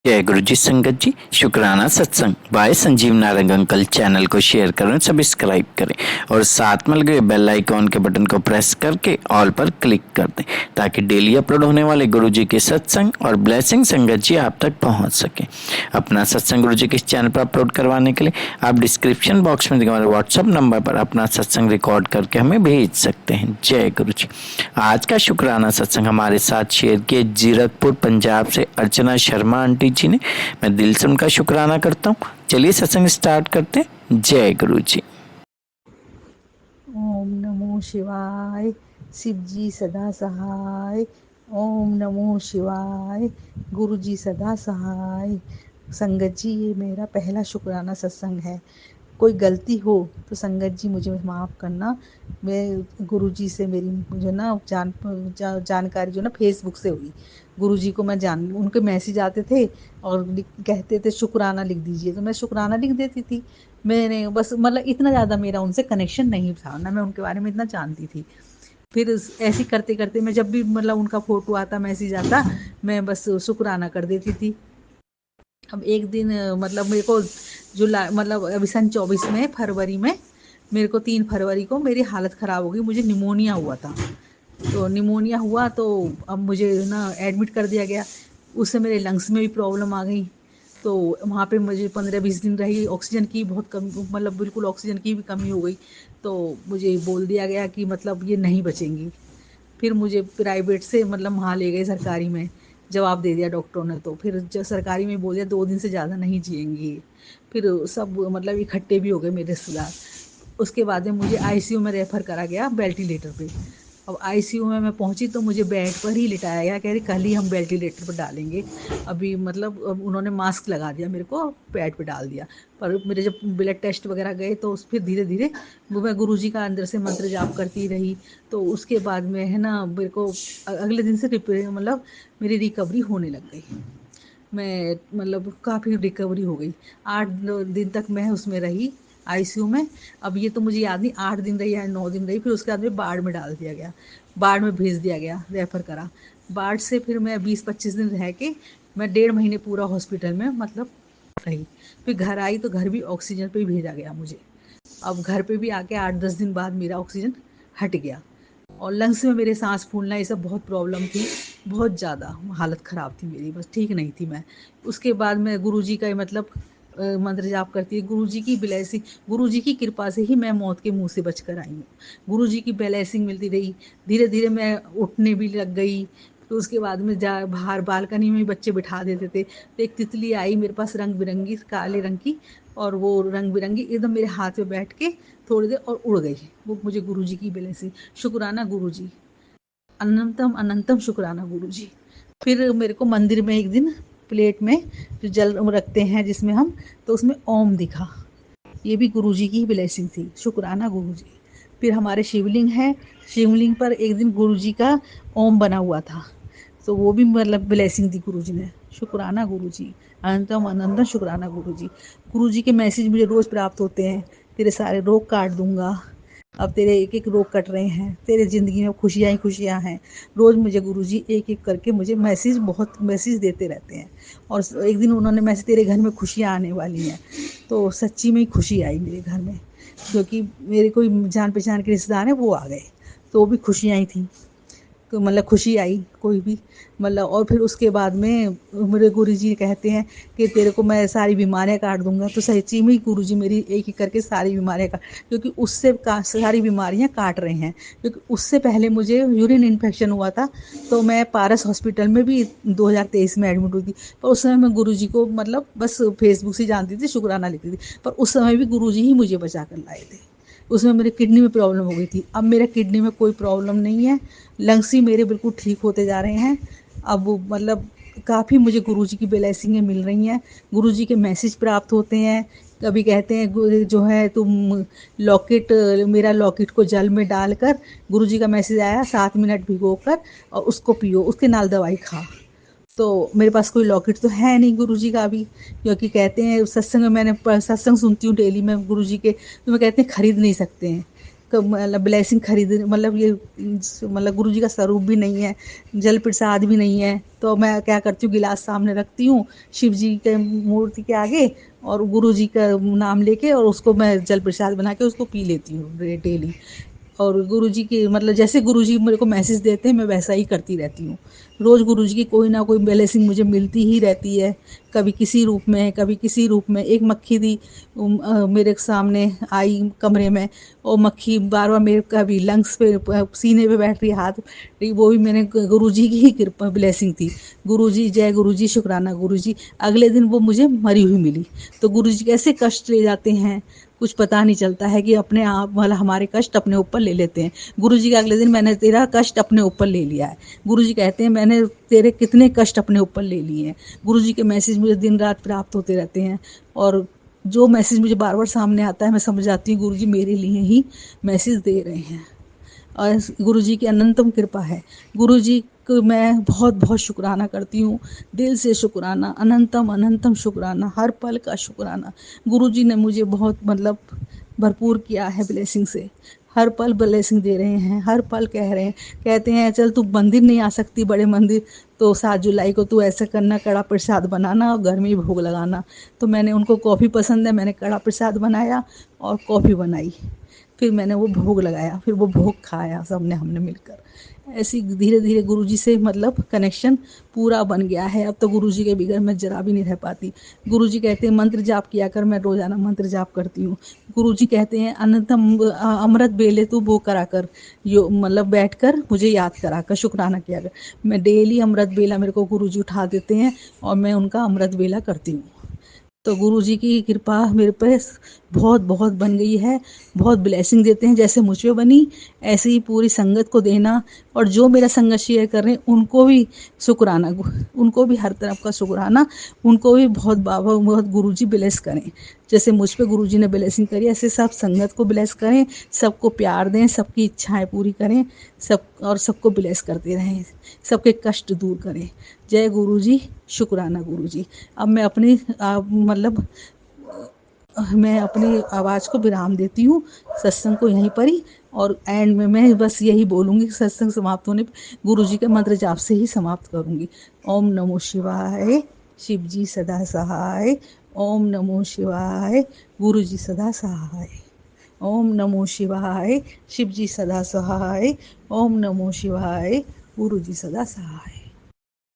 जय गुरु जी। संगत जी, शुक्राना सत्संग by Sanjeev Narang uncle channel को शेयर करें, सब्सक्राइब करें और साथ में लगे बेल आइकॉन के बटन को प्रेस करके ऑल पर क्लिक कर दें ताकि डेली अपलोड होने वाले गुरु जी के सत्संग और ब्लेसिंग संगत जी आप तक पहुंच सके। अपना सत्संग गुरु जी के इस चैनल पर अपलोड करवाने के लिए आप डिस्क्रिप्शन बॉक्स में हमारे व्हाट्सअप नंबर पर अपना सत्संग रिकॉर्ड करके हमें भेज सकते हैं। जय गुरु जी। आज का शुक्राना सत्संग हमारे साथ शेयर किए जीरकपुर पंजाब से अर्चना शर्मा आंटी जी ने। मैं दिल से उनका शुक्राना करता हूँ। चलिए सत्संग स्टार्ट करते हैं। जय गुरु जी। ओम नमो शिवाय। शिव जी सदा सहाय। ओम नमो शिवाय। गुरु जी सदा सहाय। संगत जी, ये मेरा पहला शुक्राना सत्संग है। कोई गलती हो तो संगत जी मुझे माफ़ करना। मैं गुरु जी से मेरी मुझे ना जानकारी जो ना फेसबुक से हुई। गुरु जी को मैं उनके मैसेज आते थे और कहते थे शुक्राना लिख दीजिए, तो मैं शुक्राना लिख देती थी। मैंने बस मतलब इतना ज़्यादा मेरा उनसे कनेक्शन नहीं था ना, मैं उनके बारे में इतना जानती थी। फिर ऐसे करते करते मैं जब भी मतलब उनका फ़ोटो आता, मैसेज आता, मैं बस शुक्राना कर देती थी। अब एक दिन मतलब मेरे को जुलाई मतलब अभी सन 24 में फरवरी में मेरे को 3 फरवरी को मेरी हालत ख़राब हो गई। मुझे निमोनिया हुआ था। तो निमोनिया हुआ तो अब मुझे ना एडमिट कर दिया गया। उससे मेरे लंग्स में भी प्रॉब्लम आ गई। तो वहाँ पे मुझे 15-20 दिन रही। ऑक्सीजन की बहुत कम मतलब बिल्कुल ऑक्सीजन की भी कमी हो गई। तो मुझे बोल दिया गया कि मतलब ये नहीं बचेंगी। फिर मुझे प्राइवेट से मतलब वहाँ ले गए सरकारी में। जवाब दे दिया डॉक्टरों ने। तो फिर जब सरकारी में बोल दिया 2 दिन से ज़्यादा नहीं जिएंगी। फिर सब मतलब इकट्ठे भी हो गए मेरे रिश्तेदार। उसके बाद में मुझे आईसीयू में रेफ़र करा गया वेंटिलेटर पे। अब आईसीयू में मैं पहुंची तो मुझे बेड पर ही लिटाया गया। कह रही कल ही हम वेंटिलेटर पर डालेंगे। अभी मतलब अब उन्होंने मास्क लगा दिया मेरे को, बेड पे डाल दिया। पर मेरे जब ब्लड टेस्ट वगैरह गए तो उस फिर धीरे धीरे वो मैं गुरु जी का अंदर से मंत्र जाप करती रही। तो उसके बाद में है ना मेरे को अगले दिन से मतलब मेरी रिकवरी होने लग गई। मैं मतलब काफ़ी रिकवरी हो गई। 8 दिन तक मैं उसमें रही आईसीयू में। अब ये तो मुझे याद नहीं 8 दिन रही या 9 दिन रही। फिर उसके बाद में बाढ़ में डाल दिया गया, बाढ़ में भेज दिया गया, रेफ़र करा। बाढ़ से फिर मैं 20-25 दिन रह के मैं 1.5 महीने पूरा हॉस्पिटल में मतलब रही। फिर घर आई तो घर भी ऑक्सीजन पे ही भेजा गया मुझे। अब घर पे भी आके 8-10 दिन बाद मेरा ऑक्सीजन हट गया। और लंग्स में मेरे सांस फूलना ये सब बहुत प्रॉब्लम थी। बहुत ज़्यादा हालत ख़राब थी मेरी, बस ठीक नहीं थी मैं। उसके बाद मैं गुरुजी का मतलब मंत्र जाप करती है। गुरुजी की ब्लेसिंग, गुरुजी की कृपा से ही मैं मौत के मुंह से बच कर आई हूँ। गुरुजी की ब्लेसिंग मिलती रही। धीरे धीरे मैं उठने भी लग गई। तो उसके बाद में बाहर बालकनी में बच्चे बिठा देते थे। तो एक तितली आई मेरे पास रंग बिरंगी, काले रंग की। और वो रंग बिरंगी एकदम मेरे हाथ में बैठ के थोड़ी देर और उड़ गई। वो मुझे गुरुजी की ब्लेसिंग। शुक्राना गुरुजी, अनंतम अनंतम शुक्राना गुरुजी। फिर मेरे को मंदिर में एक दिन प्लेट में जो जल रखते हैं जिसमें हम, तो उसमें ओम दिखा। ये भी गुरुजी की ही ब्लेसिंग थी। शुक्राना गुरुजी। फिर हमारे शिवलिंग है, शिवलिंग पर एक दिन गुरुजी का ओम बना हुआ था। तो वो भी मतलब ब्लेसिंग दी गुरुजी ने। शुक्राना गुरुजी, अनंतम अनंतम शुक्राना गुरुजी। गुरुजी के मैसेज मुझे रोज़ प्राप्त होते हैं। तेरे सारे रोग काट दूंगा, अब तेरे एक एक रोग कट रहे हैं, तेरे ज़िंदगी में खुशियाँ ही खुशियाँ हैं। रोज़ मुझे गुरुजी एक एक करके मुझे बहुत मैसेज देते रहते हैं। और एक दिन उन्होंने मैसेज, तेरे घर में खुशियाँ आने वाली हैं। तो सच्ची में ही खुशी आई मेरे घर में, क्योंकि मेरे कोई जान पहचान के रिश्तेदार हैं वो आ गए। तो वो भी खुशियाँ ही थी। तो मतलब खुशी आई कोई भी मतलब। और फिर उसके बाद में मेरे गुरुजी कहते हैं कि तेरे को मैं सारी बीमारियां काट दूंगा। तो सच्ची में गुरुजी मेरी एक एक करके सारी बीमारियां काट, क्योंकि उससे सारी बीमारियां काट रहे हैं। क्योंकि उससे पहले मुझे यूरिन इन्फेक्शन हुआ था। तो मैं पारस हॉस्पिटल में भी 2023 में एडमिट हुई थी। पर उस समय मैं गुरुजी को मतलब बस फेसबुक से जानती थी, शुक्राना लिखती थी। पर उस समय भी गुरुजी ही मुझे बचा कर लाए थे। उसमें मेरे किडनी में प्रॉब्लम हो गई थी। अब मेरे किडनी में कोई प्रॉब्लम नहीं है। लंग्स ही मेरे बिल्कुल ठीक होते जा रहे हैं। अब वो मतलब काफ़ी मुझे गुरुजी की ब्लेसिंगें मिल रही हैं। गुरुजी के मैसेज प्राप्त होते हैं। कभी कहते हैं जो है तुम लॉकेट, मेरा लॉकेट को जल में डालकर, गुरुजी का मैसेज आया 7 मिनट भिगोकर और उसको पियो, उसके नाल दवाई खा। तो मेरे पास कोई लॉकेट तो है नहीं गुरुजी का अभी, क्योंकि कहते हैं सत्संग में, मैंने सत्संग सुनती हूँ डेली मैं गुरुजी के, तो मैं कहते हैं खरीद नहीं सकते हैं। मतलब ब्लेसिंग खरीद, मतलब ये मतलब गुरु जी का स्वरूप भी नहीं है, जल प्रसाद भी नहीं है, तो मैं क्या करती हूँ, गिलास सामने रखती हूँ शिव जी के मूर्ति के आगे, और गुरु जी का नाम लेके और उसको मैं जल प्रसाद बना के उसको पी लेती हूँ डेली। और गुरु जी की मतलब जैसे गुरु जी मेरे को मैसेज देते हैं मैं वैसा ही करती रहती हूँ। रोज़ गुरु जी की कोई ना कोई ब्लेसिंग मुझे मिलती ही रहती है, कभी किसी रूप में, कभी किसी रूप में। एक मक्खी थी मेरे सामने आई कमरे में, और मक्खी बार बार मेरे कभी लंग्स पे सीने पे बैठ रही, हाथ, वो भी मैंने गुरु जी की ही कृपा ब्लेसिंग थी। गुरु जी जय गुरु जी, शुक्राना गुरु जी। अगले दिन वो मुझे मरी हुई मिली। तो गुरु जी कैसे कष्ट ले जाते हैं, कुछ पता नहीं चलता है कि अपने आप वाला हमारे कष्ट अपने ऊपर ले लेते हैं। गुरु जी के अगले दिन, मैंने तेरा कष्ट अपने ऊपर ले लिया है। गुरु जी कहते हैं मैंने तेरे कितने कष्ट अपने ऊपर ले लिए हैं। गुरु जी के मैसेज मुझे दिन रात प्राप्त होते रहते हैं, और जो मैसेज मुझे बार बार सामने आता है मैं समझ जाती हूँ गुरु जी मेरे लिए ही मैसेज दे रहे हैं। और गुरु जी की अनंतम कृपा है। गुरु जी को मैं बहुत बहुत शुक्राना करती हूँ, दिल से शुक्राना, अनंतम अनंतम शुक्राना, हर पल का शुक्राना। गुरु जी ने मुझे बहुत मतलब भरपूर किया है ब्लेसिंग से, हर पल ब्लेसिंग दे रहे हैं, हर पल कह रहे हैं, कहते हैं चल तू मंदिर नहीं आ सकती बड़े मंदिर, तो 7 जुलाई को तू ऐसा करना, कड़ा प्रसाद बनाना और घर में ही भोग लगाना। तो मैंने, उनको कॉफ़ी पसंद है, मैंने कड़ा प्रसाद बनाया और कॉफ़ी बनाई, फिर मैंने वो भोग लगाया, फिर वो भोग खाया सबने, हमने मिलकर। ऐसी धीरे धीरे गुरुजी से मतलब कनेक्शन पूरा बन गया है। अब तो गुरुजी के बगैर मैं जरा भी नहीं रह पाती। गुरुजी कहते हैं मंत्र जाप किया कर, मैं रोजाना मंत्र जाप करती हूँ। गुरुजी कहते हैं अनंतम अमृत बेले तू वो करा कर, यो मतलब बैठ कर मुझे याद करा कर, शुक्राना किया कर। मैं डेली अमृत बेला मेरे को गुरुजी उठा देते हैं और मैं उनका अमृत बेला करती हूँ। तो गुरु जी की कृपा मेरे पे बहुत बहुत बन गई है, बहुत ब्लेसिंग देते हैं। जैसे मुझ पे बनी ऐसे ही पूरी संगत को देना, और जो मेरा संगत शेयर कर रहे हैं उनको भी शुक्राना, उनको भी हर तरफ का शुक्राना, उनको भी बहुत बाबा बहुत गुरु जी ब्लेस करें। जैसे मुझ पे गुरु जी ने ब्लेसिंग करी ऐसे सब संगत को ब्लेस करें, सबको प्यार दें, सबकी इच्छाएं पूरी करें, सब और सबको ब्लेस करते रहें, सबके कष्ट दूर करें। जय गुरु जी, शुक्राना गुरु जी। अब मैं अपनी मतलब मैं अपनी आवाज़ को विराम देती हूँ, सत्संग को यहीं पर ही, और एंड में मैं बस यही बोलूँगी कि सत्संग समाप्त होने पे गुरु जी के मंत्र जाप से ही समाप्त करूँगी। ओम नमो शिवाय, शिव जी सदा सहाय। ओम नमो शिवाय, गुरु जी सदा सहाय। ओम नमो शिवाय, शिव जी सदा सहाय। ओम नमो शिवाय, गुरु जी सदा सहाय।